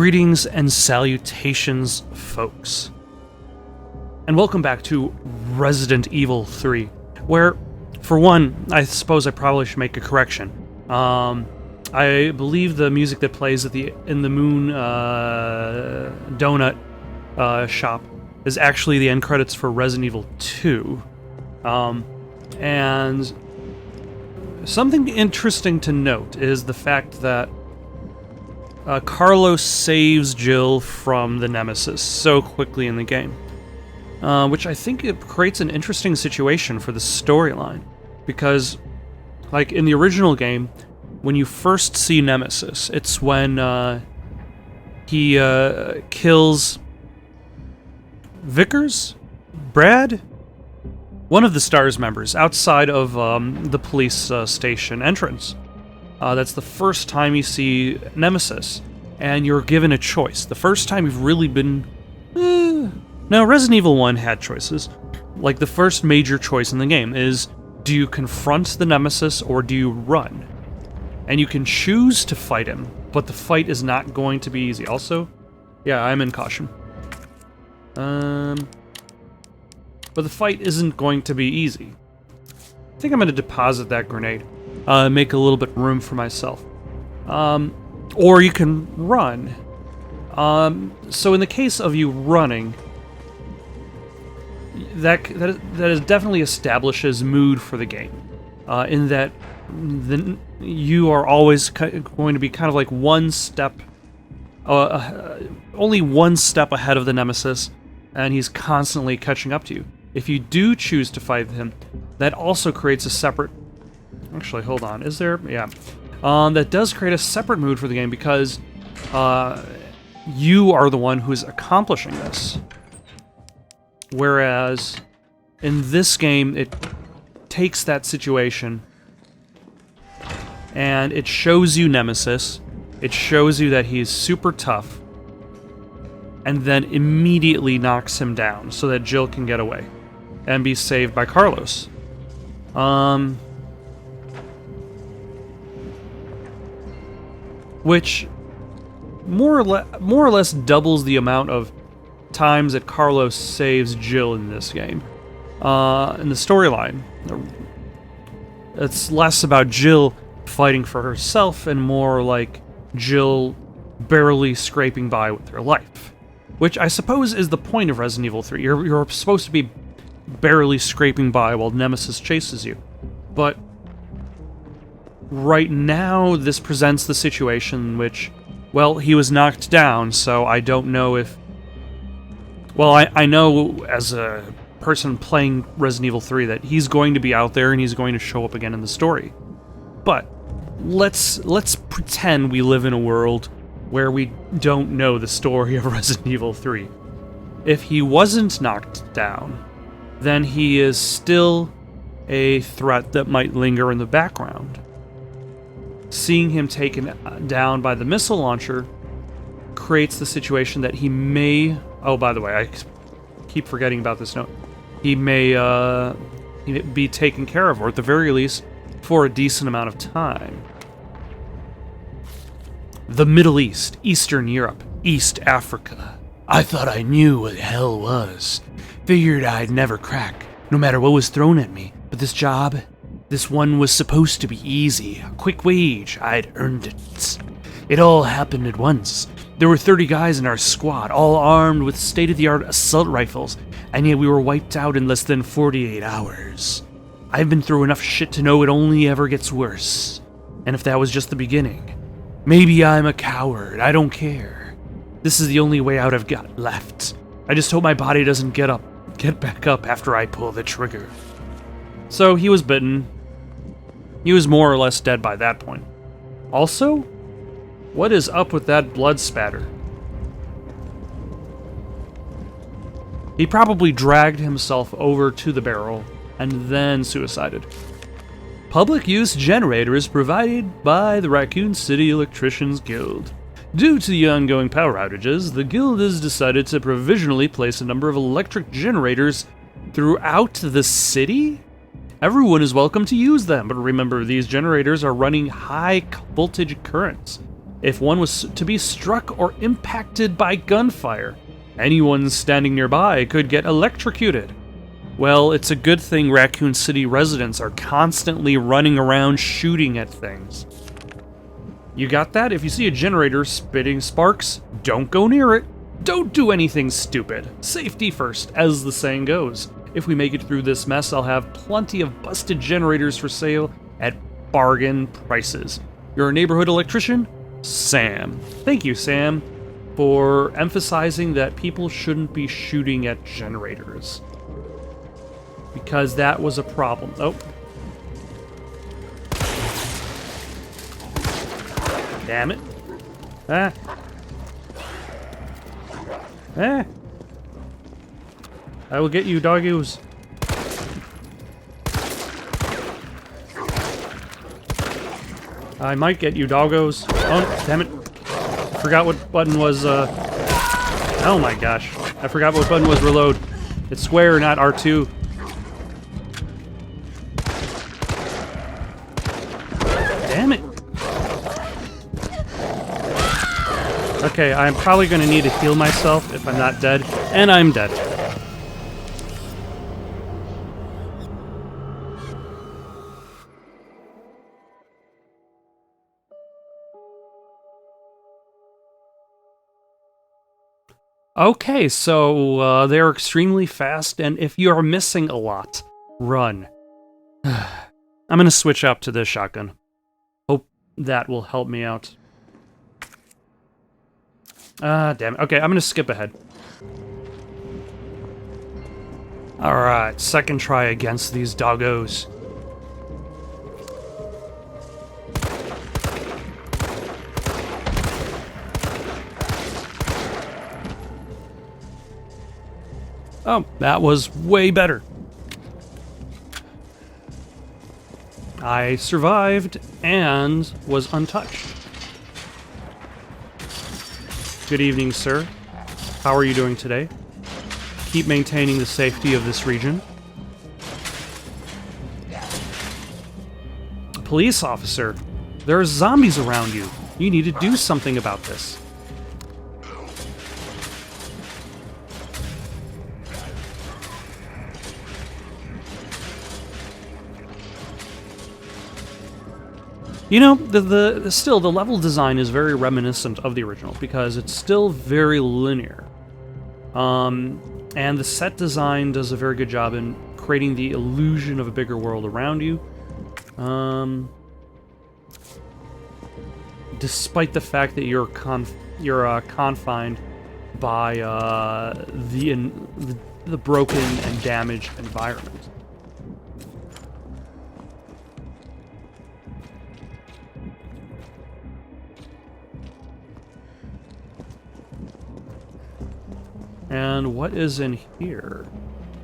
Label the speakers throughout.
Speaker 1: Greetings and salutations, folks. And welcome back to Resident Evil 3, where, for one, I suppose I probably should make a correction. I believe the music that plays in the Moon Donut shop is actually the end credits for Resident Evil 2. And something interesting to note is the fact that Carlos saves Jill from the Nemesis so quickly in the game, which I think it creates an interesting situation for the storyline, because, like, in the original game, when you first see Nemesis, it's when he kills Vickers? Brad? One of the STARS members outside of the police station entrance. That's the first time you see Nemesis, and you're given a choice. The first time you've really been... Now, Resident Evil 1 had choices. Like, the first major choice in the game is, do you confront the Nemesis or do you run? And you can choose to fight him, but the fight is not going to be easy. Also, yeah, I'm in caution. But the fight isn't going to be easy. I think I'm going to deposit that grenade. Make a little bit room for myself. Or you can run. So in the case of you running, that definitely establishes mood for the game. In that you are always going to be kind of like one step, only one step ahead of the Nemesis, and he's constantly catching up to you. If you do choose to fight him, that also creates a separate... Actually, hold on. Is there... Yeah. That does create a separate mood for the game because you are the one who's accomplishing this. Whereas in this game, it takes that situation and it shows you Nemesis. It shows you that he's super tough and then immediately knocks him down so that Jill can get away and be saved by Carlos. Which more or less doubles the amount of times that Carlos saves Jill in this game. In the storyline, it's less about Jill fighting for herself and more like Jill barely scraping by with her life. Which I suppose is the point of Resident Evil 3. You're supposed to be barely scraping by while Nemesis chases you. But right now, this presents the situation in which, well, he was knocked down, so I don't know if... Well, I know as a person playing Resident Evil 3 that he's going to be out there and he's going to show up again in the story. But let's pretend we live in a world where we don't know the story of Resident Evil 3. If he wasn't knocked down, then he is still a threat that might linger in the background. Seeing him taken down by the missile launcher creates the situation that he may... Oh, by the way, I keep forgetting about this note. He may be taken care of, or at the very least, for a decent amount of time. The Middle East, Eastern Europe, East Africa. I thought I knew what hell was. Figured I'd never crack, no matter what was thrown at me. But this job... This one was supposed to be easy, a quick wage. I'd earned it. It all happened at once. There were 30 guys in our squad, all armed with state-of-the-art assault rifles, and yet we were wiped out in less than 48 hours. I've been through enough shit to know it only ever gets worse. And if that was just the beginning, maybe I'm a coward, I don't care. This is the only way out I've got left. I just hope my body doesn't get back up after I pull the trigger. So he was bitten. He was more or less dead by that point. Also, what is up with that blood spatter? He probably dragged himself over to the barrel and then suicided. Public use generator is provided by the Raccoon City Electricians Guild. Due to the ongoing power outages, the guild has decided to provisionally place a number of electric generators throughout the city? Everyone is welcome to use them, but remember, these generators are running high voltage currents. if one was to be struck or impacted by gunfire. Anyone standing nearby could get electrocuted. Well, it's a good thing Raccoon City residents are constantly running around shooting at things. You got that? If you see a generator spitting sparks, don't go near it. Don't do anything stupid. Safety first, as the saying goes. If we make it through this mess, I'll have plenty of busted generators for sale at bargain prices. You're a neighborhood electrician? Sam. Thank you, Sam, for emphasizing that people shouldn't be shooting at generators. Because that was a problem. Oh. Damn it. Ah. Ah. I will get you, doggies. I might get you, doggos. Oh, damn it. Forgot what button was, oh my gosh. I forgot what button was reload. It's square, not R2. Damn it. Okay, I'm probably gonna need to heal myself if I'm not dead. And I'm dead. Okay, so they're extremely fast, and if you're missing a lot, run. I'm gonna switch up to this shotgun. Hope that will help me out. Damn it. Okay, I'm gonna skip ahead. Alright, second try against these doggos. Oh, that was way better. I survived and was untouched. Good evening, sir. How are you doing today? Keep maintaining the safety of this region. Police officer, there are zombies around you. You need to do something about this. You know, still, the level design is very reminiscent of the original because it's still very linear. And the set design does a very good job in creating the illusion of a bigger world around you. Despite the fact that you're confined by the broken and damaged environment. And what is in here?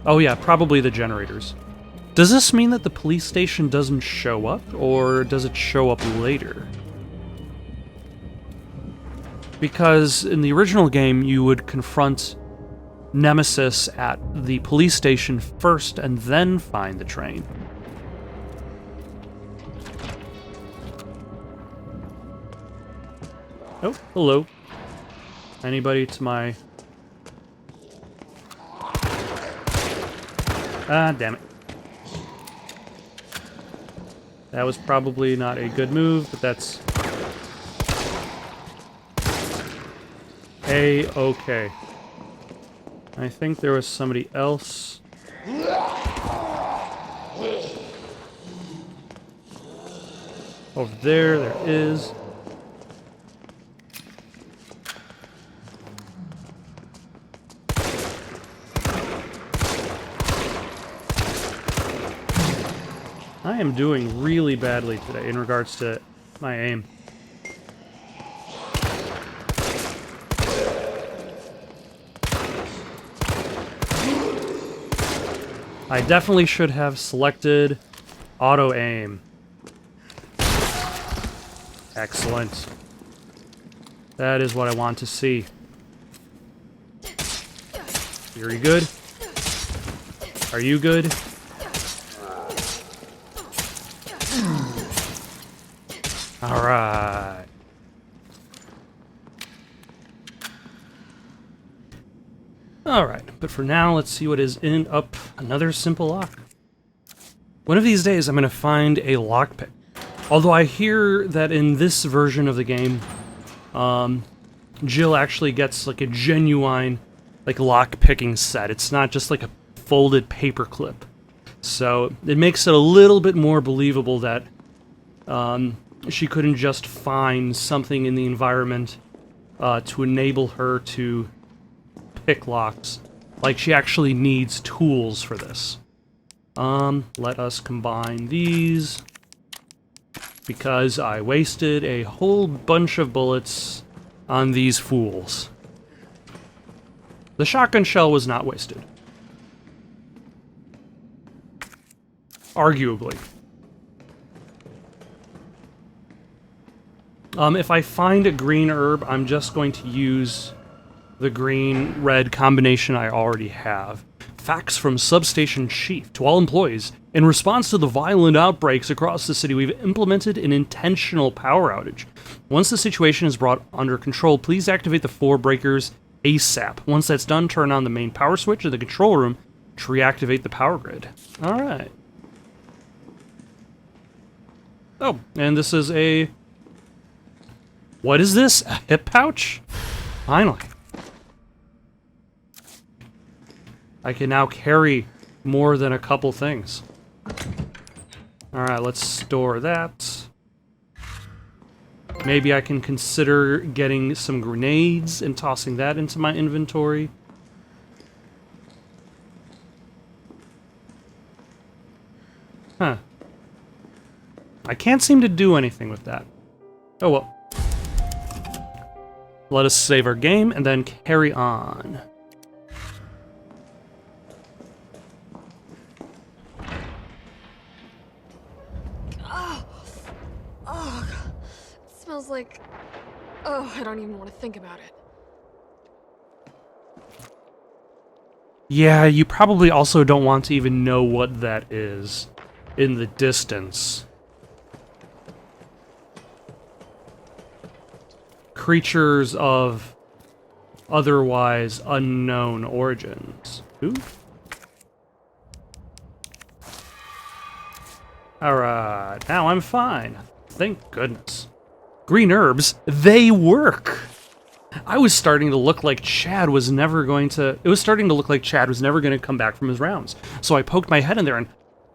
Speaker 1: Oh yeah, probably the generators. Does this mean that the police station doesn't show up, or does it show up later? Because in the original game, you would confront Nemesis at the police station first and then find the train. Oh, hello. Anybody to my... Ah, damn it. That was probably not a good move, but that's... A-okay. I think there was somebody else. Over there is. I am doing really badly today in regards to my aim. I definitely should have selected auto aim. Excellent. That is what I want to see. Are you good? Are you good? Alright. Alright, but for now, let's see what is in up another simple lock. One of these days, I'm going to find a lockpick. Although I hear that in this version of the game, Jill actually gets like a genuine like lock-picking set. It's not just like a folded paperclip. So it makes it a little bit more believable that she couldn't just find something in the environment to enable her to pick locks. Like, she actually needs tools for this. Let us combine these, because I wasted a whole bunch of bullets on these fools. The shotgun shell was not wasted. Arguably. If I find a green herb, I'm just going to use the green-red combination I already have. Facts from Substation Chief. To all employees, in response to the violent outbreaks across the city, we've implemented an intentional power outage. Once the situation is brought under control, please activate the 4 breakers ASAP. Once that's done, turn on the main power switch in the control room to reactivate the power grid. Alright. Oh, and this is a... What is this? A hip pouch? Finally. I can now carry more than a couple things. Alright, let's store that. Maybe I can consider getting some grenades and tossing that into my inventory. Huh. I can't seem to do anything with that. Oh well. Let us save our game and then carry on.
Speaker 2: It smells like... Oh, I don't even want to think about it.
Speaker 1: Yeah, you probably also don't want to even know what that is in the distance. Creatures of otherwise unknown origins. Ooh. Alright, now I'm fine. Thank goodness. Green herbs, they work! I was starting to look like Chad was never going to... It was starting to look like Chad was never going to come back from his rounds. So I poked my head in there and...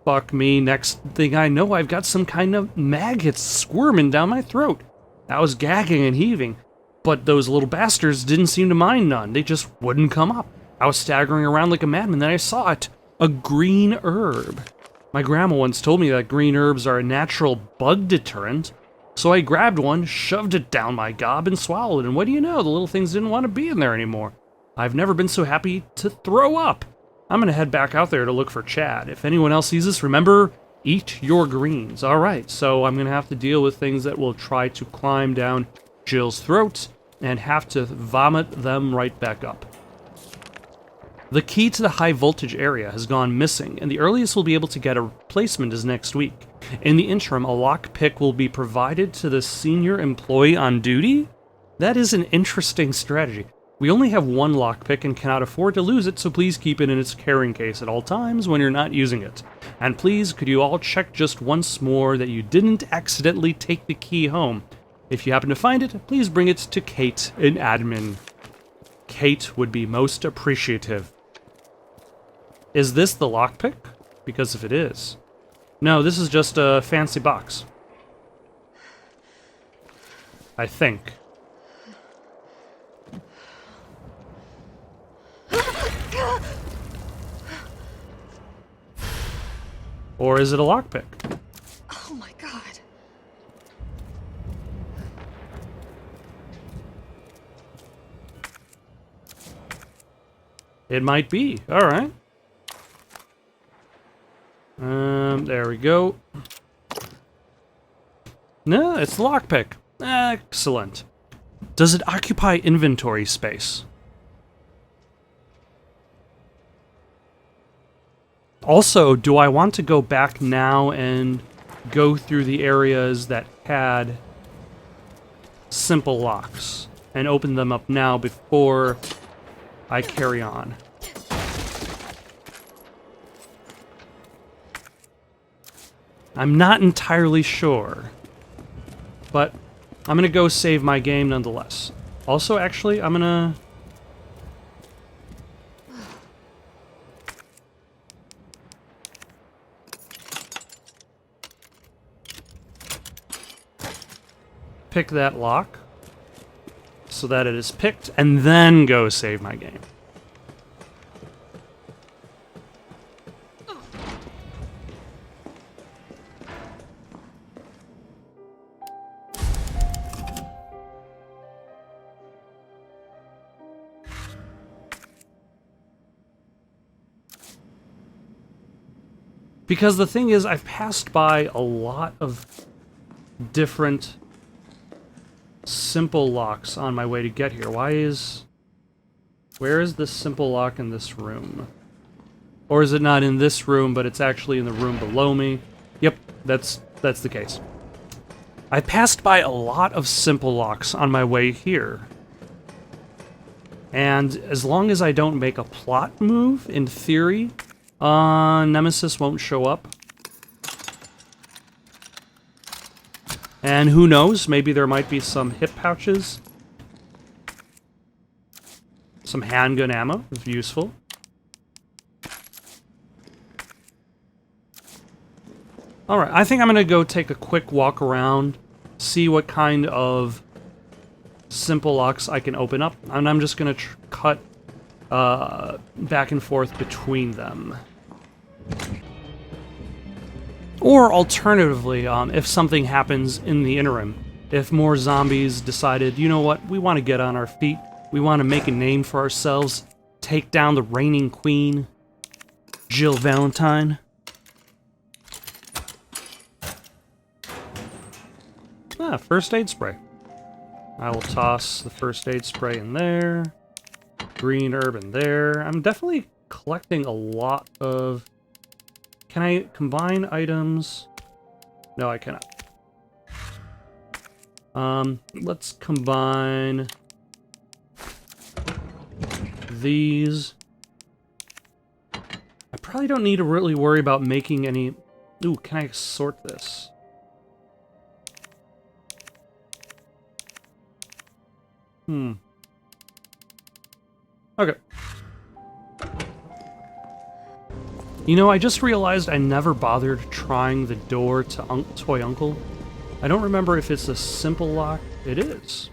Speaker 1: Fuck me, next thing I know, I've got some kind of maggots squirming down my throat. I was gagging and heaving, but those little bastards didn't seem to mind none. They just wouldn't come up. I was staggering around like a madman, then I saw it. A green herb. My grandma once told me that green herbs are a natural bug deterrent, so I grabbed one, shoved it down my gob, and swallowed it, and what do you know, the little things didn't want to be in there anymore. I've never been so happy to throw up. I'm gonna head back out there to look for Chad. If anyone else sees this, remember, eat your greens. Alright, so I'm gonna have to deal with things that will try to climb down Jill's throat and have to vomit them right back up. The key to the high voltage area has gone missing, and the earliest we'll be able to get a replacement is next week. In the interim, a lockpick will be provided to the senior employee on duty? That is an interesting strategy. We only have one lockpick and cannot afford to lose it, so please keep it in its carrying case at all times when you're not using it. And please, could you all check just once more that you didn't accidentally take the key home? If you happen to find it, please bring it to Kate in admin. Kate would be most appreciative. Is this the lockpick? Because if it is... No, this is just a fancy box. I think. Or is it a lockpick?
Speaker 2: Oh my god.
Speaker 1: It might be. Alright. There we go. No, it's the lockpick. Excellent. Does it occupy inventory space? Also, do I want to go back now and go through the areas that had simple locks and open them up now before I carry on. I'm not entirely sure, but I'm gonna go save my game nonetheless. Also, actually, I'm gonna... pick that lock so that it is picked, and then go save my game. Because the thing is, I've passed by a lot of different simple locks on my way to get here. Where is this simple lock in this room? Or is it not in this room, but it's actually in the room below me? Yep, that's the case. I passed by a lot of simple locks on my way here. And as long as I don't make a plot move, in theory, Nemesis won't show up. And who knows, maybe there might be some hip pouches. Some handgun ammo is useful. Alright, I think I'm gonna go take a quick walk around, see what kind of simple locks I can open up, and I'm just gonna cut back and forth between them. Or alternatively, if something happens in the interim, if more zombies decided, you know what, we want to get on our feet, we want to make a name for ourselves, take down the reigning queen, Jill Valentine. Ah, first aid spray. I will toss the first aid spray in there, green herb in there. I'm definitely collecting a lot of... Can I combine items? No, I cannot. Let's combine these. I probably don't need to really worry about making any... Ooh, can I sort this? Okay. You know, I just realized I never bothered trying the door to Toy Uncle. I don't remember if it's a simple lock. It is.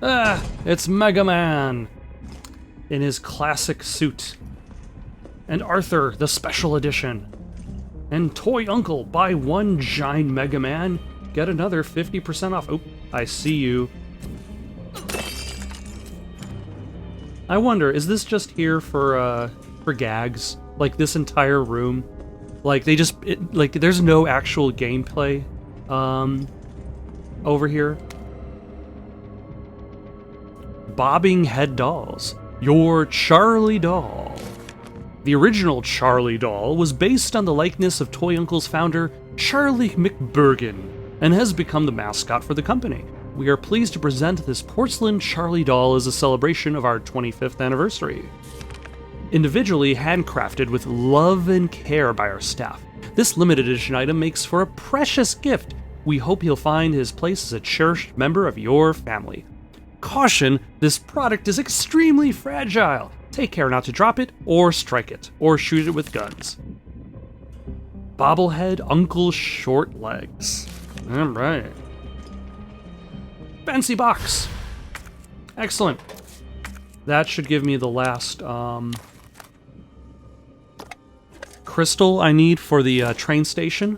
Speaker 1: Ah, it's Mega Man in his classic suit. And Arthur, the special edition. And Toy Uncle, buy one giant Mega Man, get another 50% off. Oh, I see you. I wonder, is this just here for gags? Like, this entire room? Like, they just... like, there's no actual gameplay, over here. Bobbing Head Dolls. Your Charlie doll. The original Charlie doll was based on the likeness of Toy Uncle's founder, Charlie McBurgan, and has become the mascot for the company. We are pleased to present this porcelain Charlie doll as a celebration of our 25th anniversary. Individually handcrafted with love and care by our staff, this limited edition item makes for a precious gift. We hope he'll find his place as a cherished member of your family. Caution, this product is extremely fragile. Take care not to drop it, or strike it, or shoot it with guns. Bobblehead Uncle Short Legs. Alright. Fancy box. Excellent. That should give me the last crystal I need for the train station,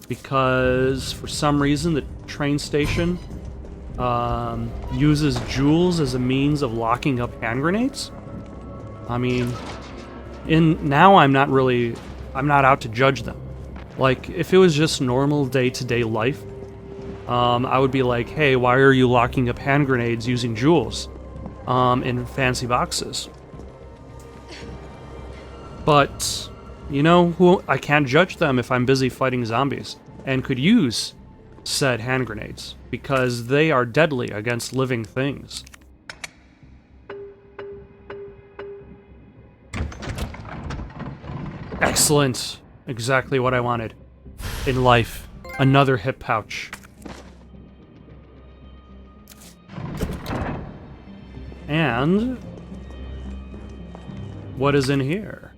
Speaker 1: because for some reason the train station uses jewels as a means of locking up hand grenades. I mean, now I'm not out to judge them. Like, if it was just normal day-to-day life, I would be like, hey, why are you locking up hand grenades using jewels in fancy boxes? But you know, who I can't judge them if I'm busy fighting zombies, and could use said hand grenades, because they are deadly against living things. Excellent! Exactly what I wanted in life. Another hip pouch. And what is in here?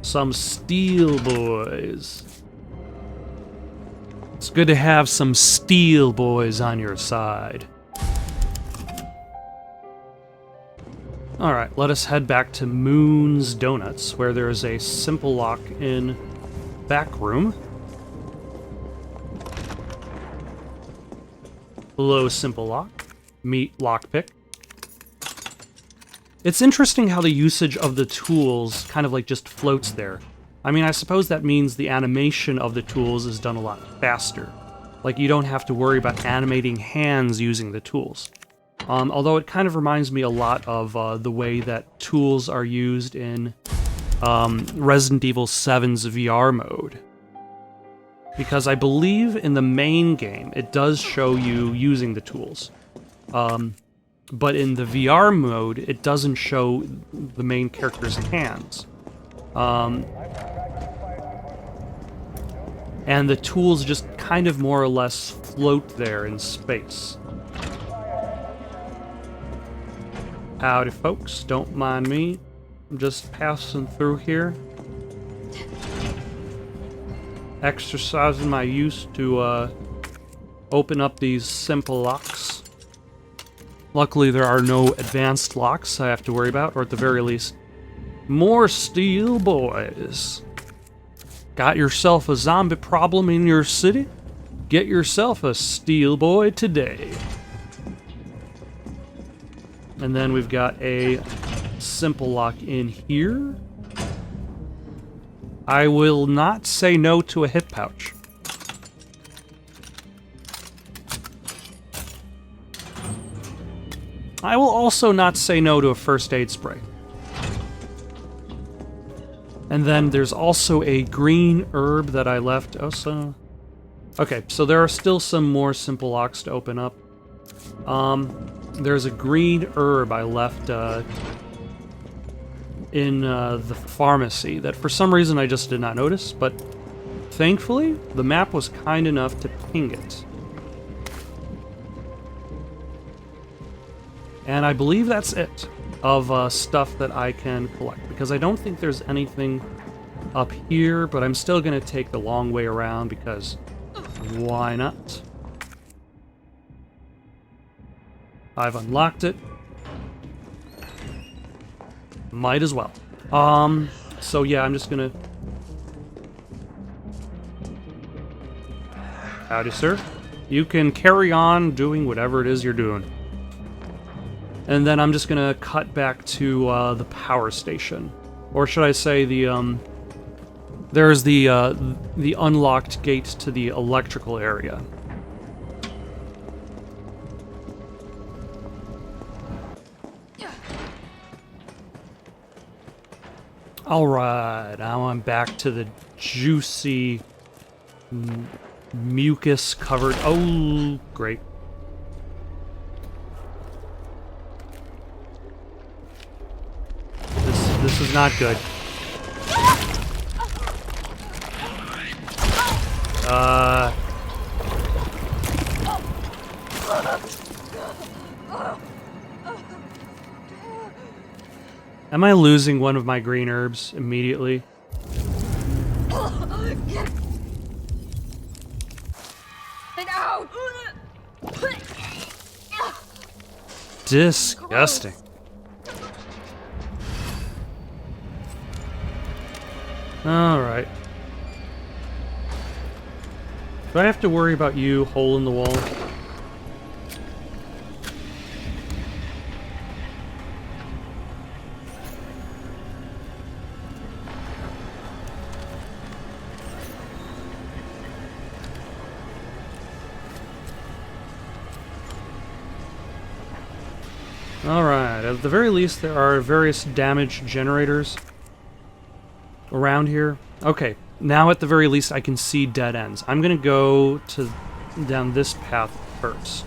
Speaker 1: Some steel boys. It's good to have some steel boys on your side. Alright, let us head back to Moon's Donuts, where there is a simple lock in back room. Below simple lock, meet lockpick. It's interesting how the usage of the tools kind of like just floats there. I mean, I suppose that means the animation of the tools is done a lot faster. Like, you don't have to worry about animating hands using the tools. Although it kind of reminds me a lot of the way that tools are used in Resident Evil 7's VR mode. Because I believe in the main game, it does show you using the tools. But in the VR mode, it doesn't show the main character's hands. And the tools just kind of more or less float there in space. Howdy, folks. Don't mind me. I'm just passing through here. Exercising my use to open up these simple locks. Luckily, there are no advanced locks I have to worry about, or at the very least, more steel boys. Got yourself a zombie problem in your city? Get yourself a steel boy today. And then we've got a simple lock in here. I will not say no to a hip pouch. I will also not say no to a first aid spray. And then there's also a green herb that I left. Okay, so there are still some more simple locks to open up. There's a green herb I left in the pharmacy that for some reason I just did not notice, but thankfully the map was kind enough to ping it. And I believe that's it of stuff that I can collect, because I don't think there's anything up here, but I'm still going to take the long way around because why not? I've unlocked it. Might as well. So yeah, I'm just gonna... Howdy, sir. You can carry on doing whatever it is you're doing. And then I'm just gonna cut back to the power station. Or should I say the, there's the unlocked gate to the electrical area. Alright, now I'm back to the juicy, mucus-covered... Oh, great. This is not good. Am I losing one of my green herbs immediately?
Speaker 2: Get out!
Speaker 1: Disgusting. Alright. Do I have to worry about you, hole in the wall? Alright, at the very least there are various damage generators around here. Okay, now at the very least I can see dead ends. I'm gonna go down this path first.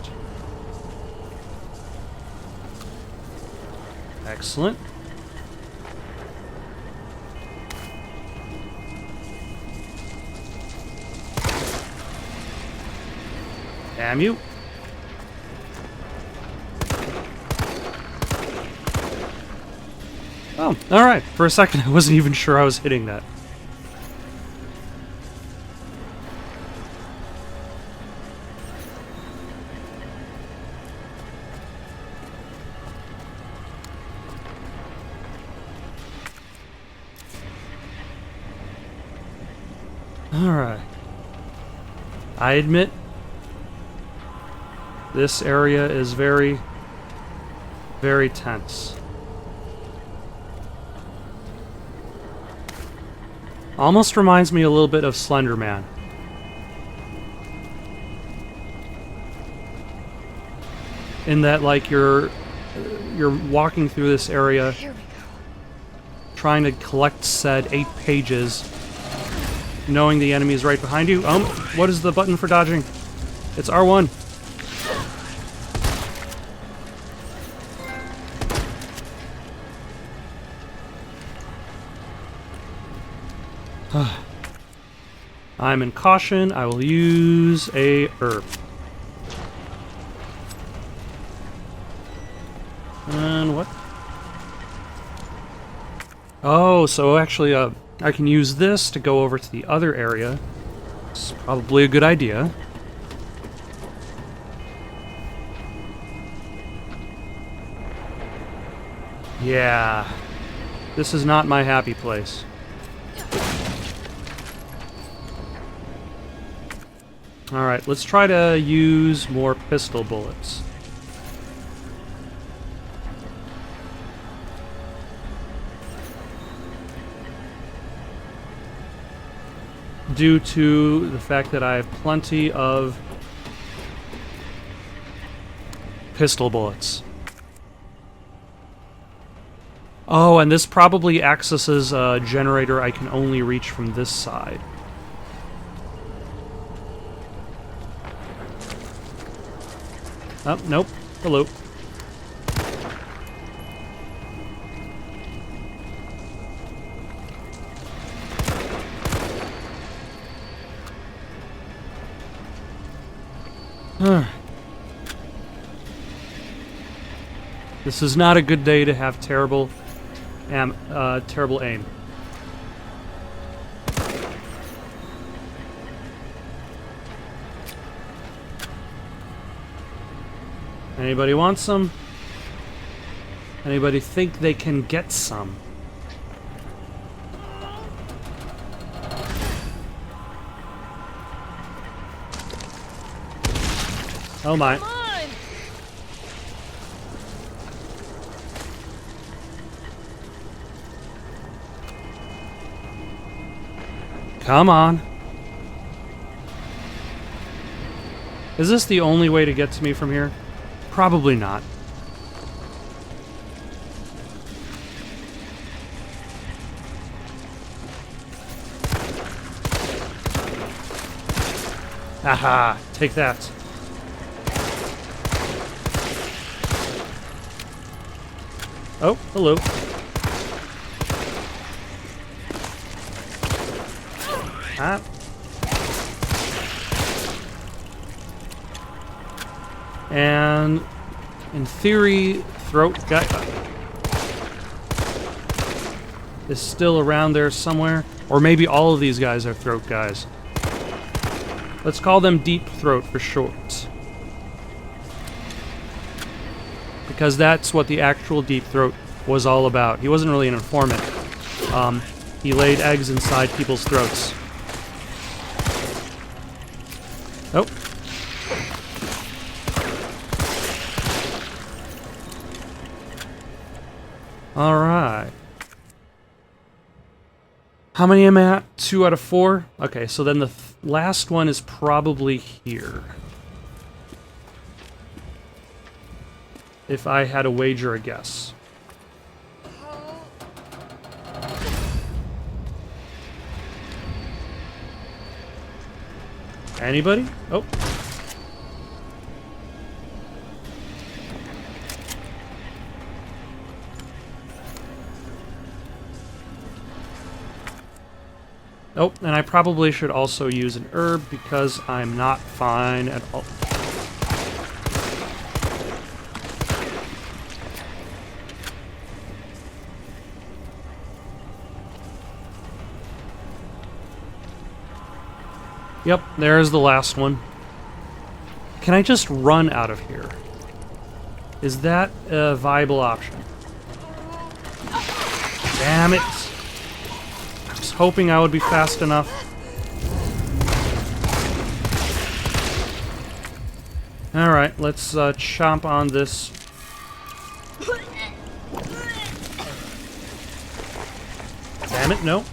Speaker 1: Excellent. Damn you. Oh, alright. For a second I wasn't even sure I was hitting that. Alright. I admit, this area is very, very tense. Almost reminds me a little bit of Slender Man. In that, like, you're walking through this area,
Speaker 2: Here we go.
Speaker 1: trying to collect said 8 pages, knowing the enemy is right behind you. What is the button for dodging? It's R1. I'm in caution. I will use a herb. And what? Oh, so actually, I can use this to go over to the other area. It's probably a good idea. Yeah. This is not my happy place. Alright, let's try to use more pistol bullets. Due to the fact that I have plenty of pistol bullets. Oh, and this probably accesses a generator I can only reach from this side. Oh, nope. Hello. This is not a good day to have terrible aim. Anybody want some? Anybody think they can get some? Oh my.
Speaker 2: Come on!
Speaker 1: Come on. Is this the only way to get to me from here? Probably not. Aha! Take that. Oh, hello. Ah. And in theory, throat guy is still around there somewhere. Or maybe all of these guys are throat guys. Let's call them Deep Throat for short. Because that's what the actual Deep Throat was all about. He wasn't really an informant. He laid eggs inside people's throats. Oh. Alright. How many am I at? 2 out of 4? Okay, so then the last one is probably here. if I had a wager a guess. Anybody? Oh. Oh, and I probably should also use an herb because I'm not fine at all. Yep, there's the last one. Can I just run out of here? Is that a viable option? Damn it! I was hoping I would be fast enough. Alright, let's chomp on this. Damn it, no.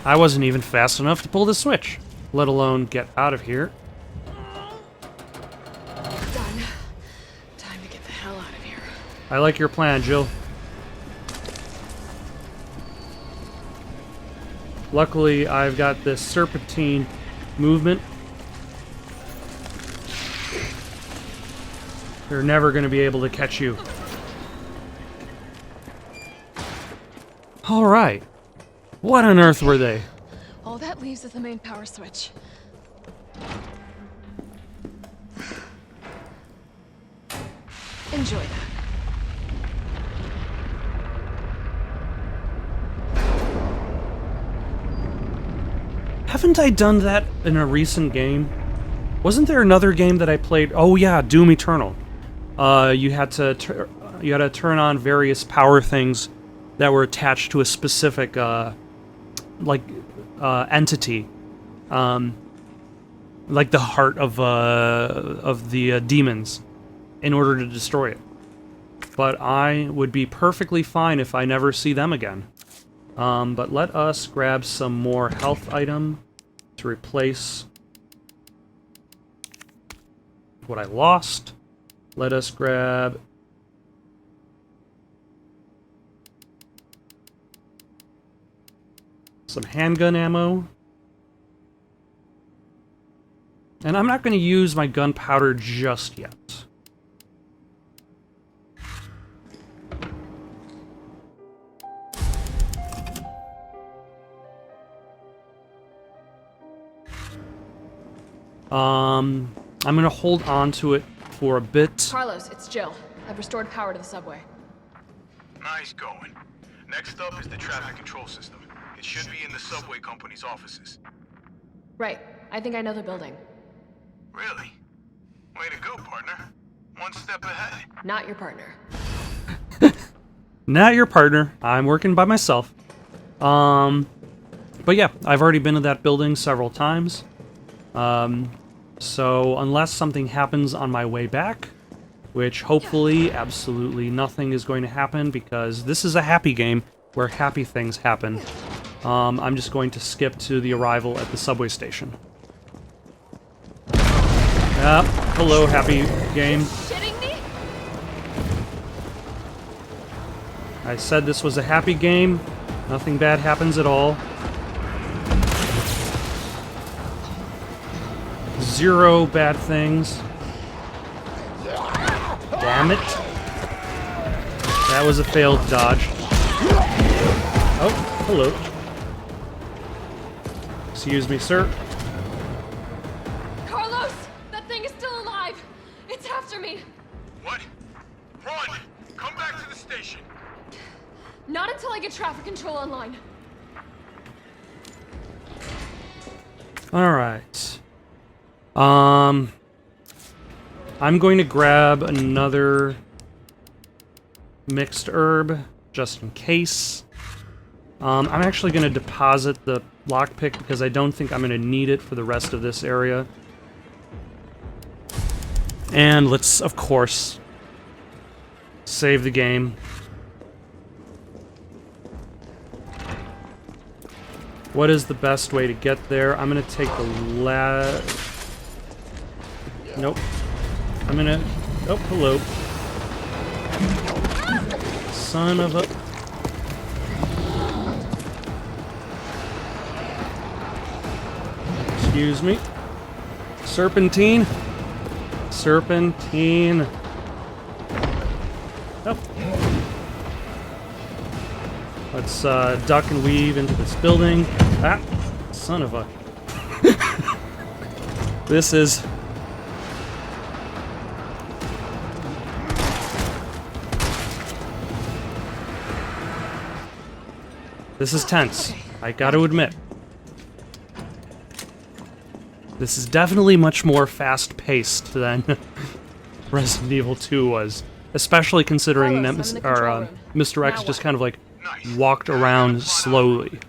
Speaker 1: I wasn't even fast enough to pull the switch, let alone get out of here.
Speaker 2: Done. Time to get the hell out of here.
Speaker 1: I like your plan, Jill. Luckily, I've got this serpentine movement. They're never going to be able to catch you. All right. What on earth were they?
Speaker 2: All that leaves is the main power switch. Enjoy that.
Speaker 1: Haven't I done that in a recent game? Wasn't there another game that I played? Oh yeah, Doom Eternal. You had to turn on various power things that were attached to a specific entity, like the heart of the demons, in order to destroy it. But I would be perfectly fine if I never see them again. But let us grab some more health item to replace what I lost. Let us grab some handgun ammo. And I'm not going to use my gunpowder just yet. I'm going to hold on to it for a bit.
Speaker 2: Carlos, it's Jill. I've restored power to the subway.
Speaker 3: Nice going. Next up is the traffic control system. It should be in the subway company's offices.
Speaker 2: Right. I think I know the building.
Speaker 3: Really? Way to go, partner. One step ahead.
Speaker 2: Not your partner.
Speaker 1: Not your partner. I'm working by myself. But yeah, I've already been to that building several times. So unless something happens on my way back, which hopefully absolutely nothing is going to happen because this is a happy game where happy things happen, I'm just going to skip to the arrival at the subway station. Hello, happy game.
Speaker 2: Shitting me?
Speaker 1: I said this was a happy game. Nothing bad happens at all. Zero bad things. Damn it. That was a failed dodge. Oh, hello. Excuse me, sir.
Speaker 2: Carlos! That thing is still alive! It's after me!
Speaker 3: What? Run! Come back to the station!
Speaker 2: Not until I get traffic control online.
Speaker 1: Alright. I'm going to grab another mixed herb, just in case. I'm actually going to deposit the lockpick because I don't think I'm going to need it for the rest of this area. And let's, of course, save the game. What is the best way to get there? I'm going to take the Nope. I'm gonna... Oh, hello. Son of a... Excuse me. Serpentine. Serpentine. Oh. Let's duck and weave into this building. Ah, son of a... This is... This is tense. I gotta admit. This is definitely much more fast-paced than Resident Evil 2 was. Especially considering Mr. X just kind of like walked around slowly.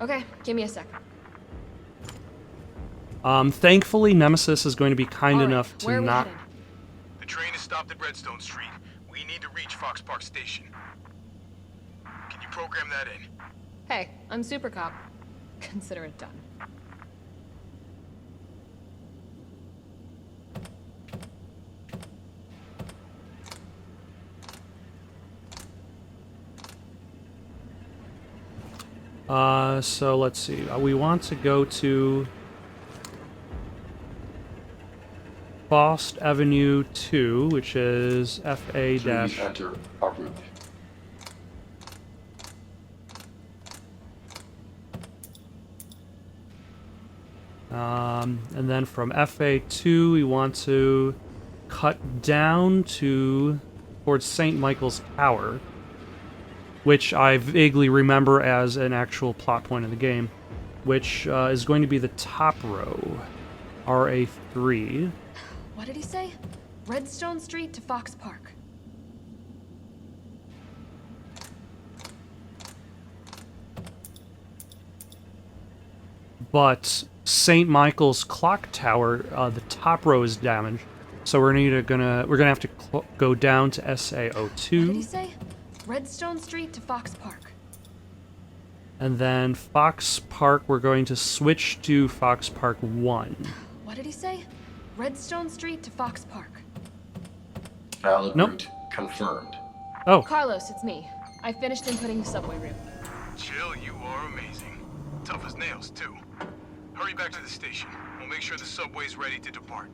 Speaker 2: Okay, give me a sec.
Speaker 1: Thankfully, Nemesis is going to be kind enough to not...
Speaker 2: Headed?
Speaker 3: The train is stopped at Redstone Street. We need to reach Fox Park Station. Can you program that in?
Speaker 2: Hey, I'm Super Cop. Consider it done.
Speaker 1: So let's see. We want to go to Faust Avenue 2, which is FA dash.
Speaker 4: Please enter our route.
Speaker 1: And then from FA2, we want to cut down towards St. Michael's Tower, which I vaguely remember as an actual plot point in the game, which is going to be the top row, RA3.
Speaker 2: What did he say? Redstone Street to Fox Park.
Speaker 1: But St. Michael's Clock Tower, the top row is damaged, so we're gonna have to go down to SAO2.
Speaker 2: What did he say? Redstone Street to Fox Park.
Speaker 1: And then Fox Park, we're going to switch to Fox Park 1.
Speaker 2: What did he say? Redstone Street to Fox Park.
Speaker 4: Valid
Speaker 1: Nope.
Speaker 4: route confirmed.
Speaker 1: Oh,
Speaker 2: Carlos, it's me. I finished inputting the subway route.
Speaker 3: Jill, you are amazing. Tough as nails, too. Hurry back to the station. We'll make sure the subway's ready to depart.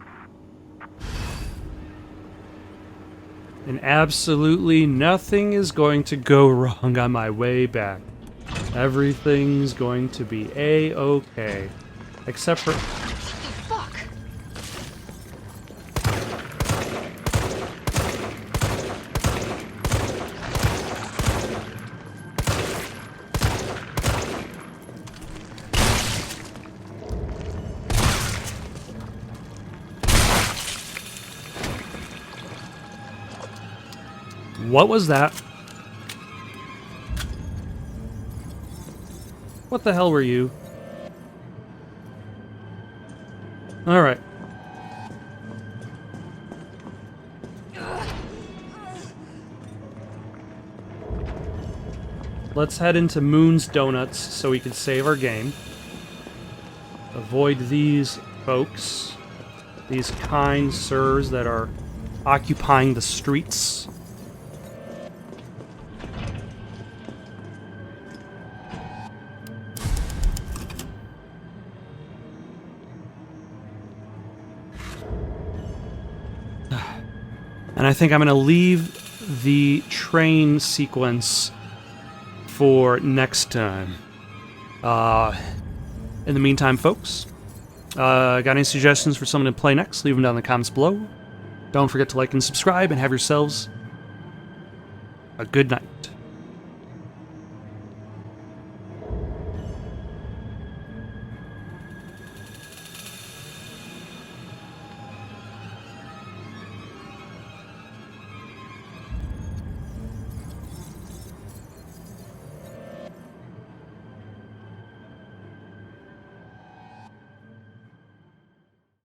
Speaker 1: and absolutely nothing is going to go wrong on my way back. Everything's going to be A-okay. Except for...
Speaker 2: Fuck!
Speaker 1: What was that? What the hell were you? Alright. Let's head into Moon's Donuts so we can save our game. Avoid these folks. These kind sirs that are occupying the streets. And I think I'm going to leave the train sequence for next time. In the meantime, folks, got any suggestions for someone to play next? Leave them down in the comments below. Don't forget to like and subscribe, and have yourselves a good night.